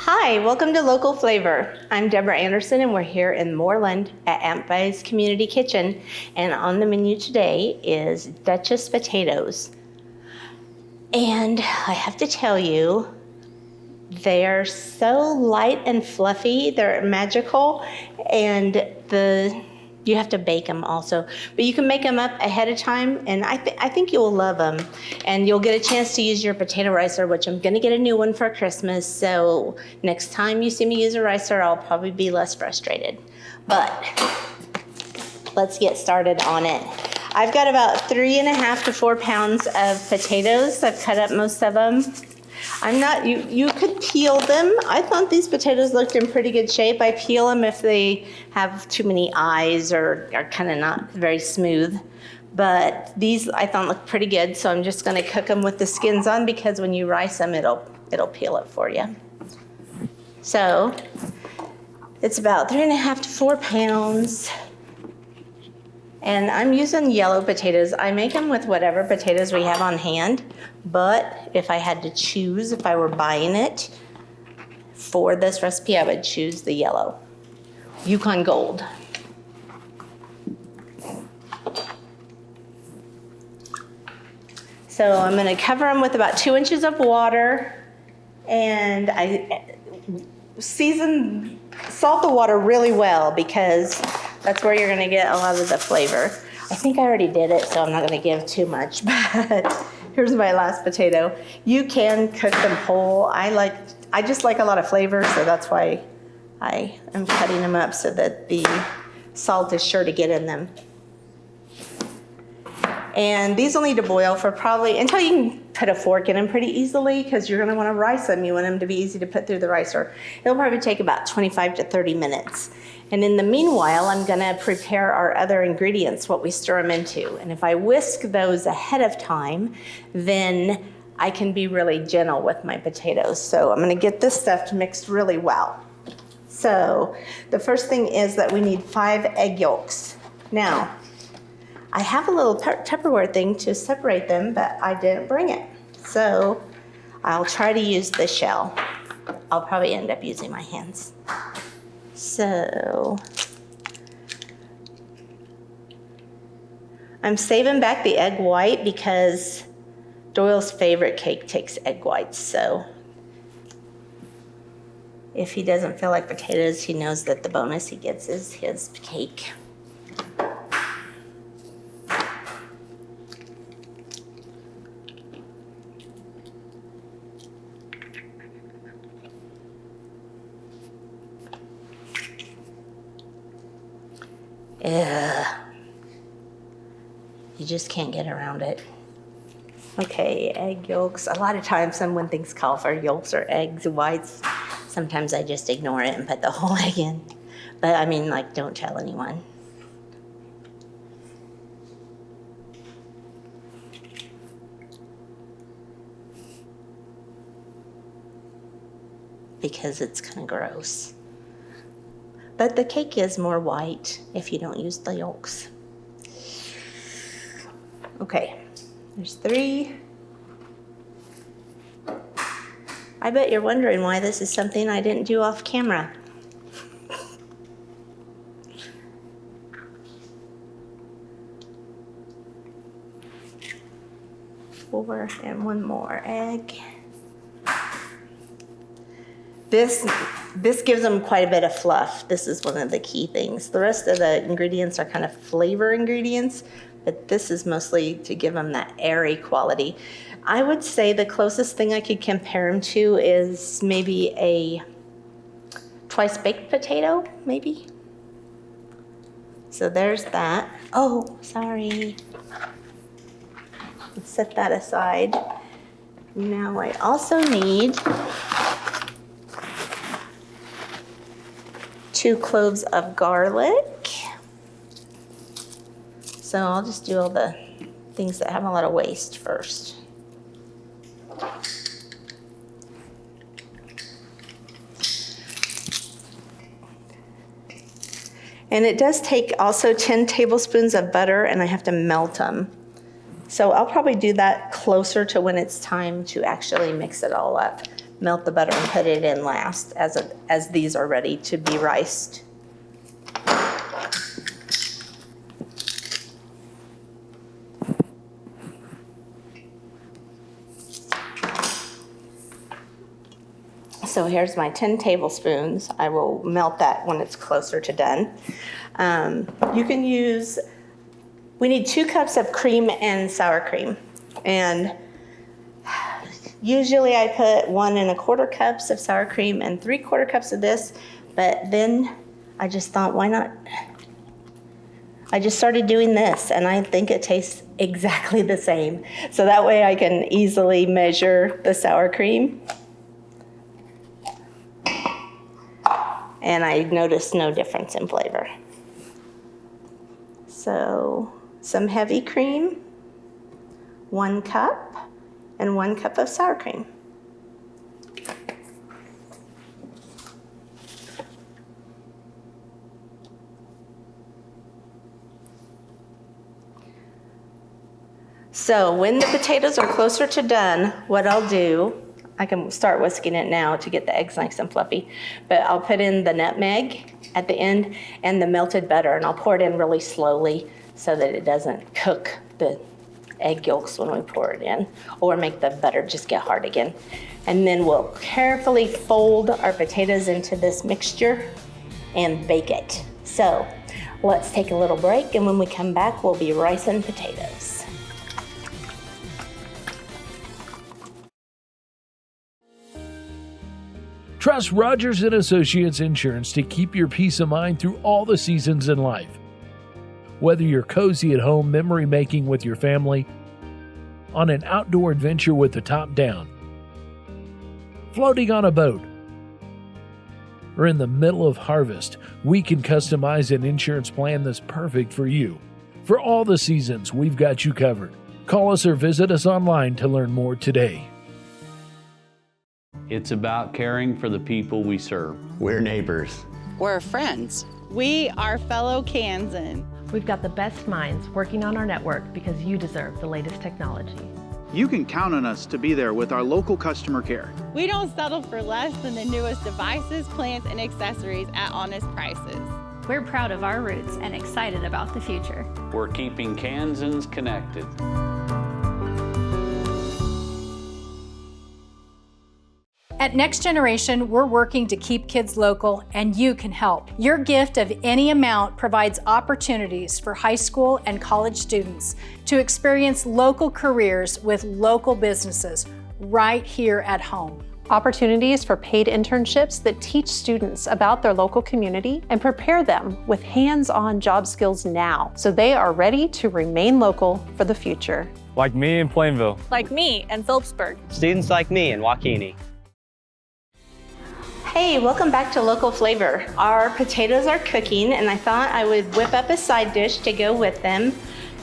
Hi, welcome to Local Flavor. I'm Deborah Anderson and we're here in Moreland at Aunt Vi's Community Kitchen. And on the menu today is Duchess Potatoes. And I have to tell you, they're so light and fluffy, they're magical, and you have to bake them also. But you can make them up ahead of time, and I think you'll love them. And you'll get a chance to use your potato ricer, which I'm gonna get a new one for Christmas, so next time you see me use a ricer, I'll probably be less frustrated. But let's get started on it. I've got about 3.5 to 4 pounds of potatoes. I've cut up most of them. You could peel them. I thought these potatoes looked in pretty good shape. I peel them if they have too many eyes or are kind of not very smooth. But these I thought looked pretty good, so I'm just gonna cook them with the skins on because when you rice them, it'll peel it for you. So it's about 3.5 to 4 pounds. And I'm using yellow potatoes. I make them with whatever potatoes we have on hand, but if I had to choose, if I were buying it for this recipe, I would choose the yellow, Yukon Gold. So I'm gonna cover them with about 2 inches of water, and I salt the water really well because that's where you're gonna get a lot of the flavor. I think I already did it, so I'm not gonna give too much, but here's my last potato. You can cook them whole. I just like a lot of flavor, so that's why I am cutting them up so that the salt is sure to get in them. And these will need to boil for probably, until you can put a fork in them pretty easily, because you're gonna wanna rice them. You want them to be easy to put through the ricer. It'll probably take about 25 to 30 minutes. And in the meanwhile, I'm gonna prepare our other ingredients, what we stir them into. And if I whisk those ahead of time, then I can be really gentle with my potatoes. So I'm gonna get this stuff mixed really well. So the first thing is that we need 5 egg yolks. Now, I have a little Tupperware thing to separate them, but I didn't bring it. So I'll try to use the shell. I'll probably end up using my hands. So I'm saving back the egg white because Doyle's favorite cake takes egg whites. So if he doesn't feel like potatoes, he knows that the bonus he gets is his cake. You just can't get around it. Okay, egg yolks. A lot of times when things call for yolks or eggs, whites, sometimes I just ignore it and put the whole egg in. But I mean, like, don't tell anyone. Because it's kind of gross. But the cake is more white if you don't use the yolks. Okay, there's 3. I bet you're wondering why this is something I didn't do off camera. 4 and 1 more egg. This gives them quite a bit of fluff. This is one of the key things. The rest of the ingredients are kind of flavor ingredients, but this is mostly to give them that airy quality. I would say the closest thing I could compare them to is maybe a twice baked potato, maybe. So there's that. Oh, sorry. Let's set that aside. Now I also need 2 cloves of garlic. So I'll just do all the things that have a lot of waste first. And it does take also 10 tablespoons of butter, and I have to melt them. So I'll probably do that closer to when it's time to actually mix it all up. melt the butter and put it in last as these are ready to be riced. So here's my 10 tablespoons. I will melt that when it's closer to done. You can use, we need 2 cups of cream and sour cream. And usually I put 1 1/4 cups of sour cream and 3/4 cups of this, but then I just thought, why not? I just started doing this and I think it tastes exactly the same. So that way I can easily measure the sour cream. And I noticed no difference in flavor. So some heavy cream, 1 cup, and 1 cup of sour cream. So when the potatoes are closer to done, what I'll do, I can start whisking it now to get the eggs nice and fluffy, but I'll put in the nutmeg at the end and the melted butter, and I'll pour it in really slowly so that it doesn't cook the egg yolks when we pour it in, or make the butter just get hard again. And then we'll carefully fold our potatoes into this mixture and bake it. So let's take a little break, and when we come back, we'll be ricing potatoes. Trust Rogers & Associates Insurance to keep your peace of mind through all the seasons in life. Whether you're cozy at home memory making with your family, on an outdoor adventure with the top down, floating on a boat, or in the middle of harvest, we can customize an insurance plan that's perfect for you. For all the seasons, we've got you covered. Call us or visit us online to learn more today. It's about caring for the people we serve. We're neighbors. We're friends. We are fellow Kansan. We've got the best minds working on our network because you deserve the latest technology. You can count on us to be there with our local customer care. We don't settle for less than the newest devices, plans, and accessories at honest prices. We're proud of our roots and excited about the future. We're keeping Kansans connected. At Next Generation, we're working to keep kids local, and you can help. Your gift of any amount provides opportunities for high school and college students to experience local careers with local businesses right here at home. Opportunities for paid internships that teach students about their local community and prepare them with hands-on job skills now, so they are ready to remain local for the future. Like me in Plainville. Like me in Phillipsburg. Students like me in Waukene. Hey, welcome back to Local Flavor. Our potatoes are cooking, and I thought I would whip up a side dish to go with them.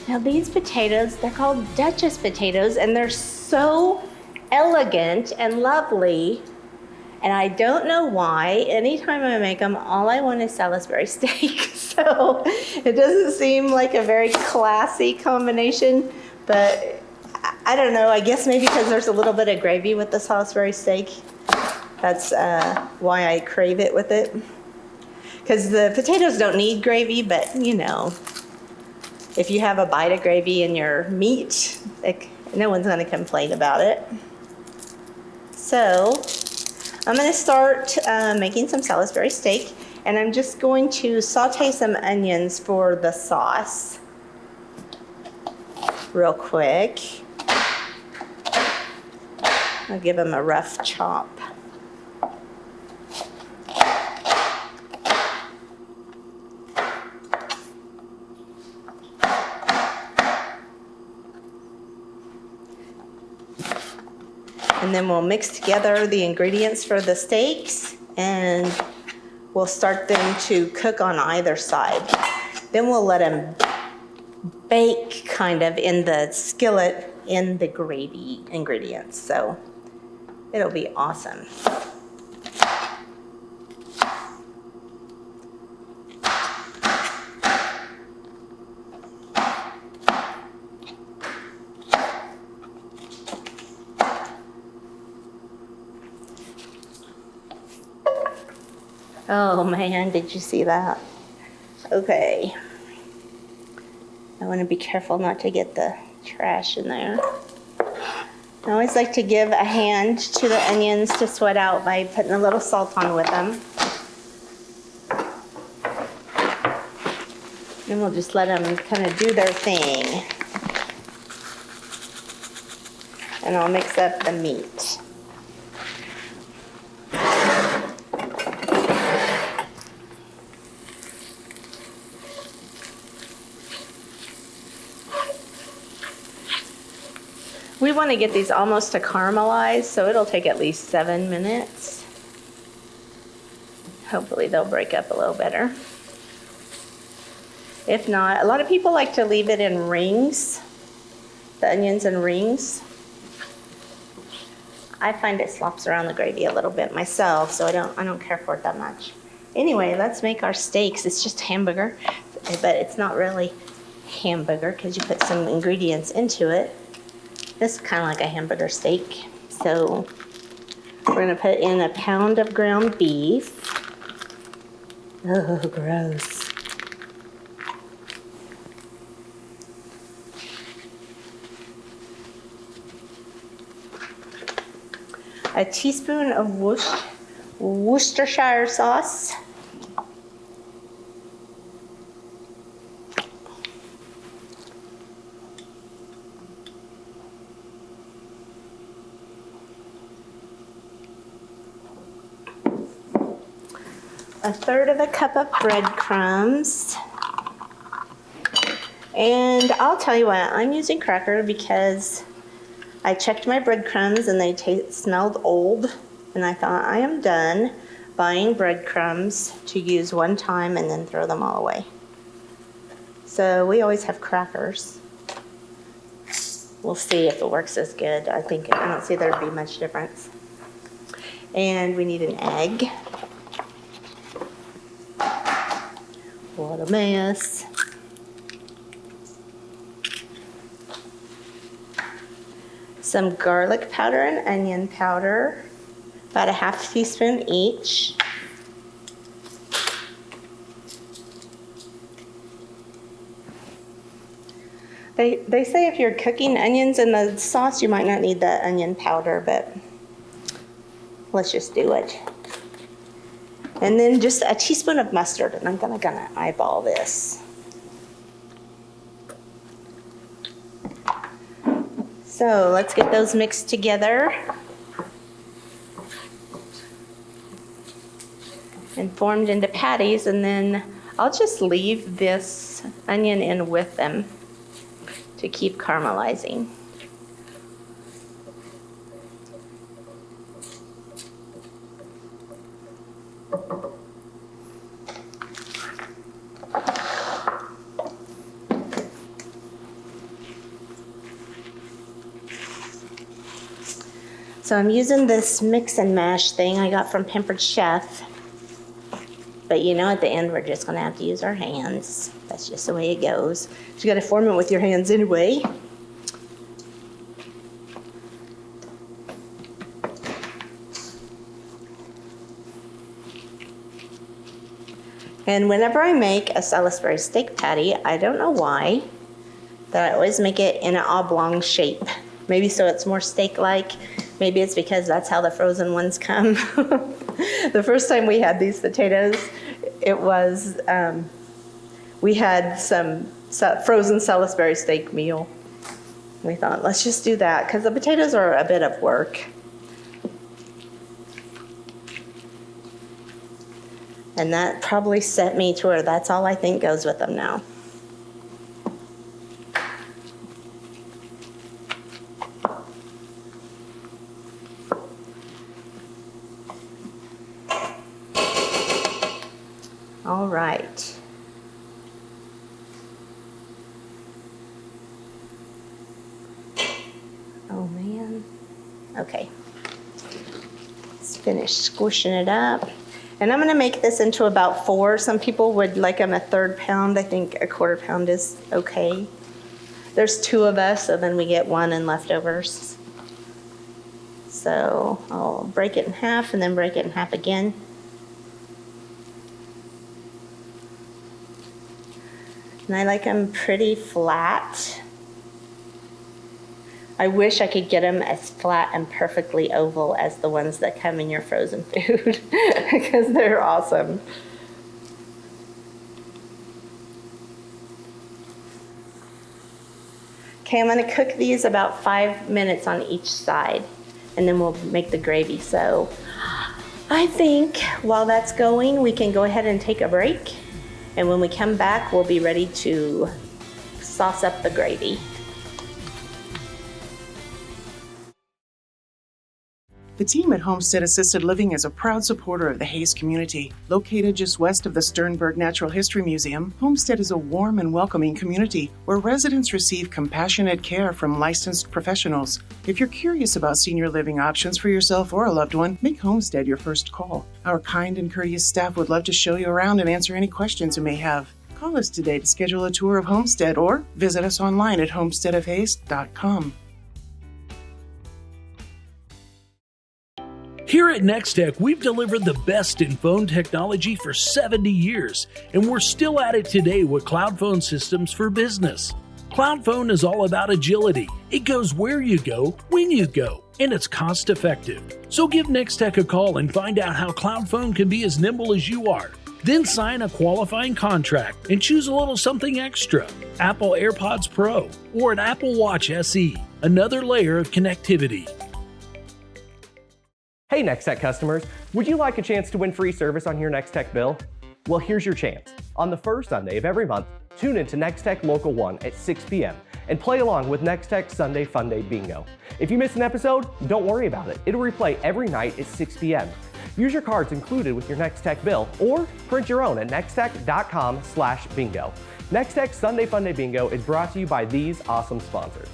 Now these potatoes, they're called Duchess potatoes, and they're so elegant and lovely. And I don't know why, anytime I make them, all I want is Salisbury steak. So it doesn't seem like a very classy combination, but I don't know, I guess maybe because there's a little bit of gravy with the Salisbury steak. That's why I crave it with it. Because the potatoes don't need gravy, but you know, if you have a bite of gravy in your meat, no one's gonna complain about it. So I'm gonna start making some Salisbury steak, and I'm just going to saute some onions for the sauce real quick. I'll give them a rough chop. And then we'll mix together the ingredients for the steaks, and we'll start them to cook on either side. Then we'll let them bake kind of in the skillet in the gravy ingredients. So it'll be awesome. Oh man, did you see that? Okay. I want to be careful not to get the trash in there. I always like to give a hand to the onions to sweat out by putting a little salt on with them. And we'll just let them kind of do their thing. And I'll mix up the meat. We want to get these almost to caramelize, so it'll take at least 7 minutes. Hopefully they'll break up a little better. If not, a lot of people like to leave it in rings, the onions in rings. I find it slops around the gravy a little bit myself, so I don't care for it that much. Anyway, let's make our steaks. It's just hamburger, but it's not really hamburger because you put some ingredients into it. This is kind of like a hamburger steak. So we're gonna put in a pound of ground beef. Oh, gross. A teaspoon of Worcestershire sauce. A third of a cup of breadcrumbs. And I'll tell you what, I'm using cracker because I checked my breadcrumbs and they smelled old, and I thought I am done buying breadcrumbs to use one time and then throw them all away. So we always have crackers. We'll see if it works as good. I don't see there'd be much difference. And we need an egg. What a mess. Some garlic powder and onion powder, about a half teaspoon each. They say if you're cooking onions in the sauce, you might not need the onion powder, but let's just do it. And then just a teaspoon of mustard, and I'm gonna eyeball this. So let's get those mixed together and formed into patties, and then I'll just leave this onion in with them to keep caramelizing. So I'm using this mix and mash thing I got from Pampered Chef. But you know, at the end, we're just gonna have to use our hands. That's just the way it goes. So you gotta form it with your hands anyway. And whenever I make a Salisbury steak patty, I don't know why, that I always make it in an oblong shape. Maybe so it's more steak-like. Maybe it's because that's how the frozen ones come. The first time we had these potatoes, it was, we had some frozen Salisbury steak meal. We thought, let's just do that, because the potatoes are a bit of work. And that probably set me to where that's all I think goes with them now. All right. Oh man. Okay. Let's finish squishing it up. And I'm gonna make this into about 4. Some people would like them a 1/3 pound. I think a 1/4 pound is okay. There's 2 of us, so then we get 1 in leftovers. So I'll break it in half and then break it in half again. And I like them pretty flat. I wish I could get them as flat and perfectly oval as the ones that come in your frozen food because they're awesome. Okay, I'm going to cook these about 5 minutes on each side, and then we'll make the gravy. So I think while that's going, we can go ahead and take a break. And when we come back, we'll be ready to sauce up the gravy. The team at Homestead Assisted Living is a proud supporter of the Hayes community. Located just west of the Sternberg Natural History Museum, Homestead is a warm and welcoming community where residents receive compassionate care from licensed professionals. If you're curious about senior living options for yourself or a loved one, make Homestead your first call. Our kind and courteous staff would love to show you around and answer any questions you may have. Call us today to schedule a tour of Homestead or visit us online at homesteadofhayes.com. Here at Nex-Tech, we've delivered the best in phone technology for 70 years, and we're still at it today with cloud phone systems for business. Cloud phone is all about agility. It goes where you go, when you go, and it's cost effective. So give Nex-Tech a call and find out how cloud phone can be as nimble as you are. Then sign a qualifying contract and choose a little something extra. Apple AirPods Pro or an Apple Watch SE, another layer of connectivity. Hey Nex-Tech customers, would you like a chance to win free service on your Nex-Tech bill? Well, here's your chance. On the first Sunday of every month, tune in to Nex-Tech Local 1 at 6 p.m. and play along with Nex-Tech Sunday Fun Day Bingo. If you miss an episode, don't worry about it. It'll replay every night at 6 p.m. Use your cards included with your Nex-Tech bill or print your own at nextech.com/bingo. Nex-Tech Sunday Fun Day Bingo is brought to you by these awesome sponsors.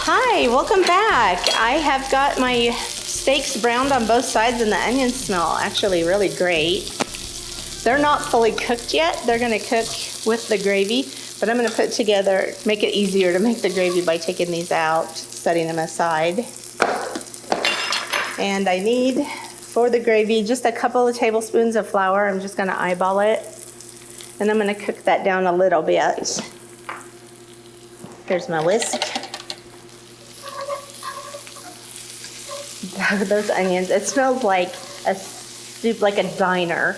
Hi, welcome back. I have got my steaks browned on both sides and the onions smell actually really great. They're not fully cooked yet. They're gonna cook with the gravy, but I'm gonna put together, make it easier to make the gravy by taking these out, setting them aside. And I need, for the gravy, just a couple of tablespoons of flour. I'm just gonna eyeball it. And I'm gonna cook that down a little bit. Here's my whisk. Those onions, it smells like a soup, like a diner,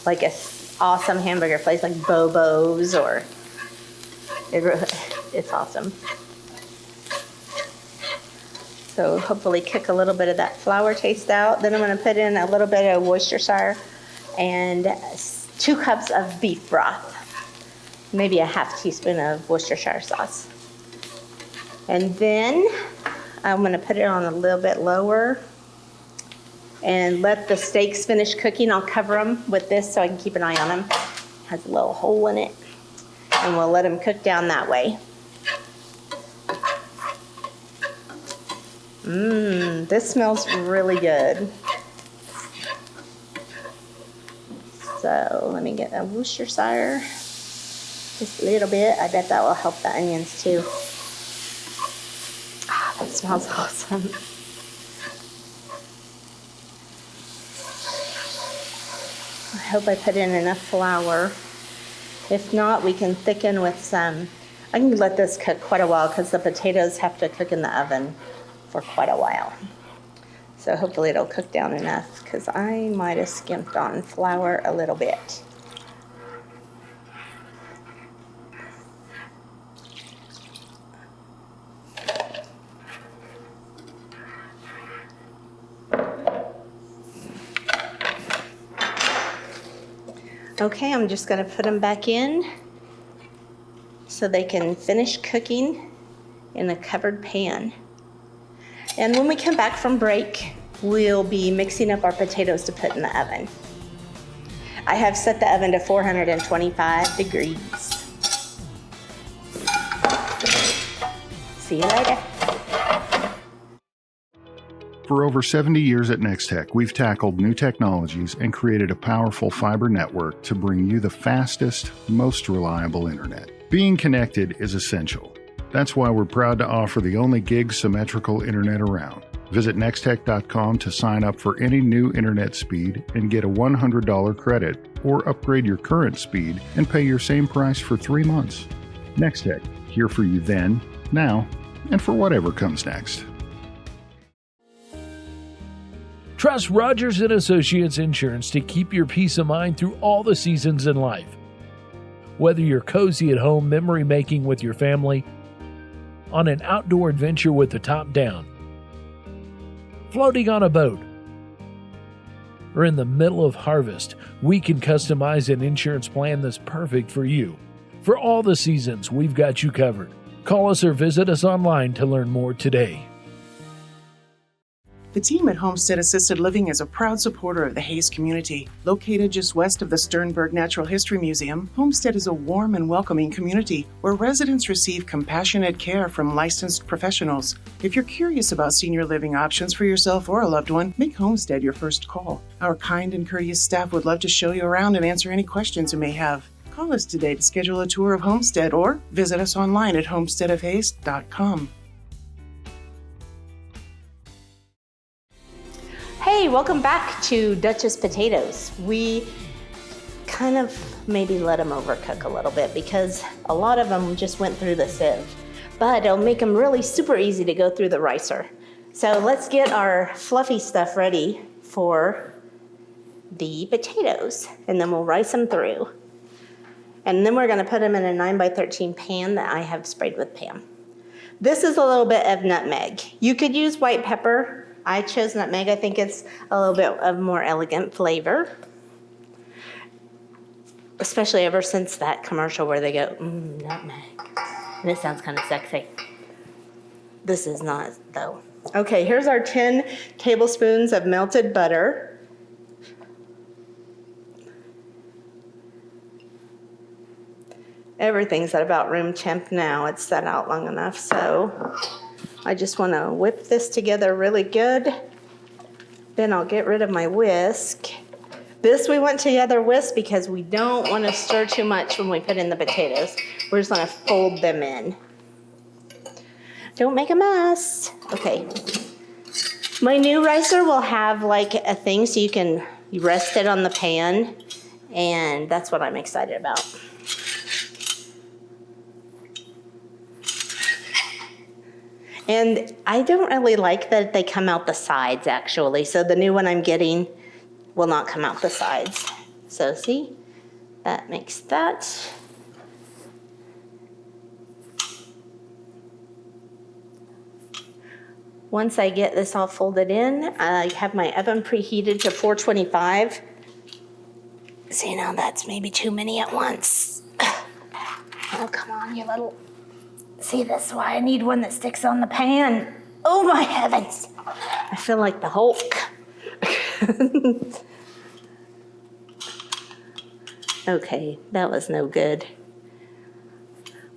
like a awesome hamburger place like Bobo's, or it's awesome. So hopefully cook a little bit of that flour taste out. Then I'm going to put in a little bit of Worcestershire and 2 cups of beef broth, maybe a half teaspoon of Worcestershire sauce. And then I'm going to put it on a little bit lower and let the steaks finish cooking. I'll cover them with this so I can keep an eye on them. It has a little hole in it. And we'll let them cook down that way. This smells really good. So let me get a Worcestershire, just a little bit. I bet that will help the onions too. That smells awesome. I hope I put in enough flour. If not, we can thicken with some. I can let this cook quite a while because the potatoes have to cook in the oven for quite a while. So hopefully it'll cook down enough because I might have skimped on flour a little bit. Okay, I'm just going to put them back in so they can finish cooking in a covered pan. And when we come back from break, we'll be mixing up our potatoes to put in the oven. I have set the oven to 425 degrees. See you later. For over 70 years at Nex-Tech, we've tackled new technologies and created a powerful fiber network to bring you the fastest, most reliable internet. Being connected is essential. That's why we're proud to offer the only gig symmetrical internet around. Visit Nex-Tech.com to sign up for any new internet speed and get a $100 credit, or upgrade your current speed and pay your same price for 3 months. Nex-Tech, here for you then, now, and for whatever comes next. Trust Rogers & Associates Insurance to keep your peace of mind through all the seasons in life. Whether you're cozy at home memory making with your family, on an outdoor adventure with the top down, floating on a boat, or in the middle of harvest, we can customize an insurance plan that's perfect for you. For all the seasons, we've got you covered. Call us or visit us online to learn more today. The team at Homestead Assisted Living is a proud supporter of the Hayes community. Located just west of the Sternberg Natural History Museum, Homestead is a warm and welcoming community where residents receive compassionate care from licensed professionals. If you're curious about senior living options for yourself or a loved one, make Homestead your first call. Our kind and courteous staff would love to show you around and answer any questions you may have. Call us today to schedule a tour of Homestead or visit us online at homesteadofhayes.com. Hey, welcome back to Duchess Potatoes. We kind of maybe let them overcook a little bit because a lot of them just went through the sieve, but it'll make them really super easy to go through the ricer. So let's get our fluffy stuff ready for the potatoes, and then we'll rice them through. And then we're gonna put them in a 9x13 pan that I have sprayed with Pam. This is a little bit of nutmeg. You could use white pepper. I chose nutmeg. I think it's a little bit of more elegant flavor, especially ever since that commercial where they go, nutmeg. And it sounds kind of sexy. This is not, though. Okay, here's our 10 tablespoons of melted butter. Everything's at about room temp now. It's set out long enough, so I just want to whip this together really good. Then I'll get rid of my whisk. This we want together whisk because we don't want to stir too much when we put in the potatoes. We're just going to fold them in. Don't make a mess. Okay. My new ricer will have like a thing so you can rest it on the pan, and that's what I'm excited about. And I don't really like that they come out the sides, actually. So the new one I'm getting will not come out the sides. So see, that makes that. Once I get this all folded in, I have my oven preheated to 425. See, now that's maybe too many at once. Oh, come on, you little... See, that's why I need one that sticks on the pan. Oh my heavens. I feel like the Hulk. Okay, that was no good.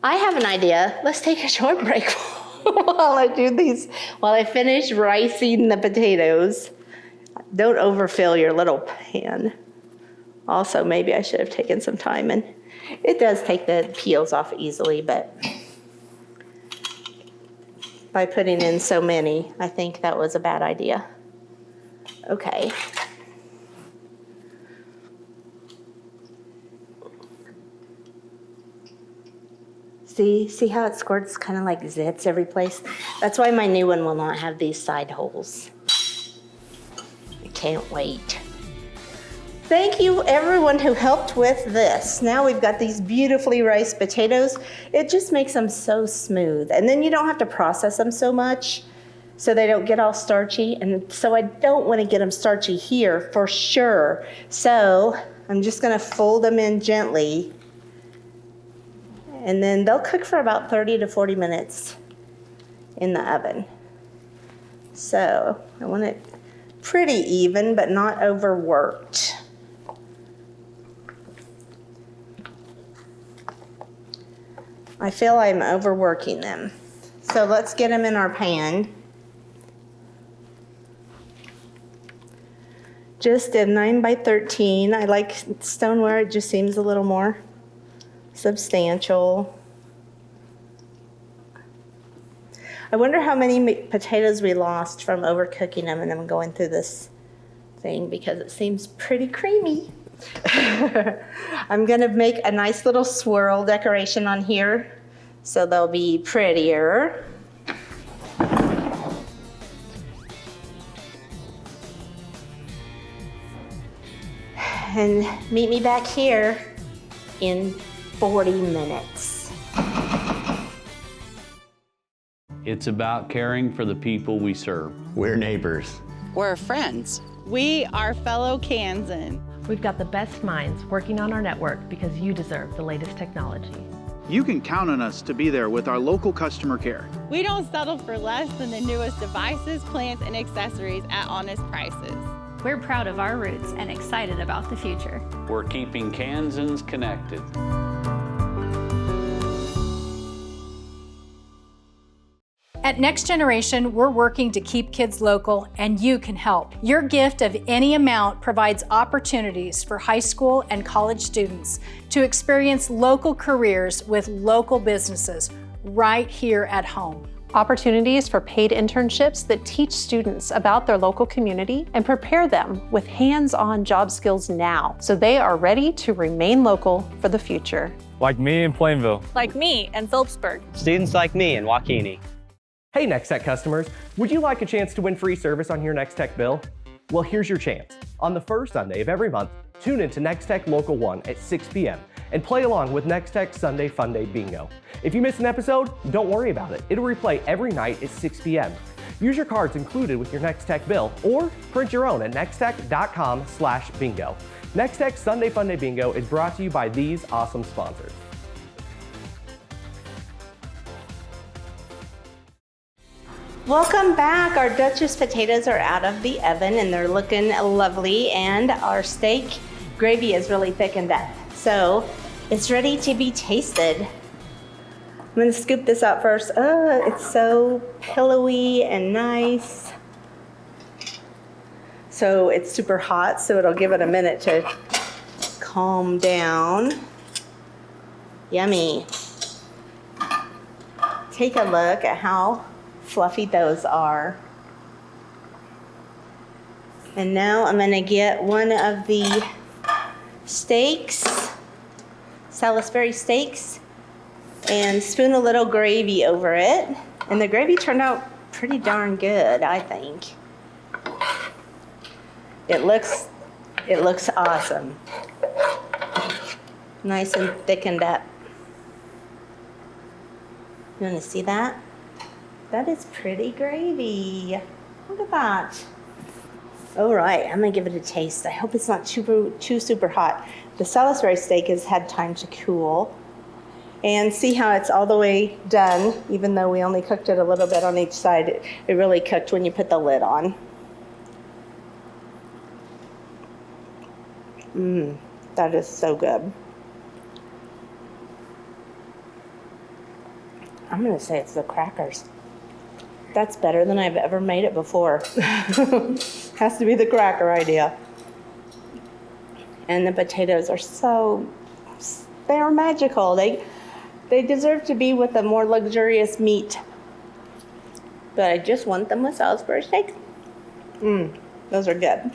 I have an idea. Let's take a short break while I do these, while I finish ricing the potatoes. Don't overfill your little pan. Also, maybe I should have taken some time, and it does take the peels off easily, but by putting in so many, I think that was a bad idea. Okay. See how it squirts kind of like zits every place? That's why my new one will not have these side holes. I can't wait. Thank you everyone who helped with this. Now we've got these beautifully riced potatoes. It just makes them so smooth. And then you don't have to process them so much so they don't get all starchy. And so I don't want to get them starchy here for sure. So I'm just gonna fold them in gently, and then they'll cook for about 30 to 40 minutes in the oven. So I want it pretty even, but not overworked. I feel I'm overworking them. So let's get them in our pan. Just a 9x13. I like stoneware, it just seems a little more substantial. I wonder how many potatoes we lost from overcooking them and then going through this thing because it seems pretty creamy. I'm gonna make a nice little swirl decoration on here so they'll be prettier. And meet me back here in 40 minutes. It's about caring for the people we serve. We're neighbors. We're friends. We are fellow Kansans. We've got the best minds working on our network because you deserve the latest technology. You can count on us to be there with our local customer care. We don't settle for less than the newest devices, plants, and accessories at honest prices. We're proud of our roots and excited about the future. We're keeping Kansans connected. At Next Generation, we're working to keep kids local, and you can help. Your gift of any amount provides opportunities for high school and college students to experience local careers with local businesses right here at home. Opportunities for paid internships that teach students about their local community and prepare them with hands-on job skills now, so they are ready to remain local for the future. Like me in Plainville. Like me in Phillipsburg. Students like me in Waukene. Hey Nex-Tech customers, would you like a chance to win free service on your Nex-Tech bill? Well, here's your chance. On the first Sunday of every month, tune in to Nex-Tech Local 1 at 6 p.m. and play along with Nex-Tech Sunday Fun Day Bingo. If you miss an episode, don't worry about it. It'll replay every night at 6 p.m. Use your cards included with your Nex-Tech bill or print your own at nextech.com/bingo. Nex-Tech Sunday Fun Day Bingo is brought to you by these awesome sponsors. Welcome back. Our Duchess potatoes are out of the oven and they're looking lovely, and our steak gravy is really thickened up. So it's ready to be tasted. I'm gonna scoop this out first. Oh, it's so pillowy and nice. So it's super hot, so it'll give it a minute to calm down. Yummy. Take a look at how fluffy those are. And now I'm gonna get one of the steaks, Salisbury steaks, and spoon a little gravy over it. And the gravy turned out pretty darn good, I think. It looks awesome. Nice and thickened up. You wanna see that? That is pretty gravy. Look at that. All right, I'm gonna give it a taste. I hope it's not too super hot. The Salisbury steak has had time to cool. And see how it's all the way done, even though we only cooked it a little bit on each side. It really cooked when you put the lid on. That is so good. I'm gonna say it's the crackers. That's better than I've ever made it before. Has to be the cracker idea. And the potatoes are they're magical. They deserve to be with a more luxurious meat. But I just want them with Salisbury steak. Those are good.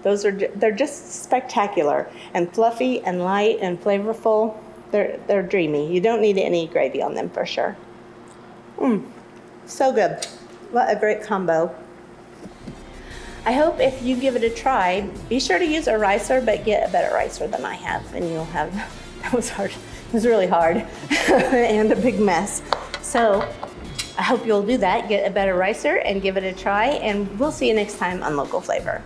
They're just spectacular and fluffy and light and flavorful. They're dreamy. You don't need any gravy on them for sure. So good. What a great combo. I hope if you give it a try, be sure to use a ricer, but get a better ricer than I have, and you'll have, that was hard. It was really hard and a big mess. So I hope you'll do that, get a better ricer and give it a try, and we'll see you next time on Local Flavor.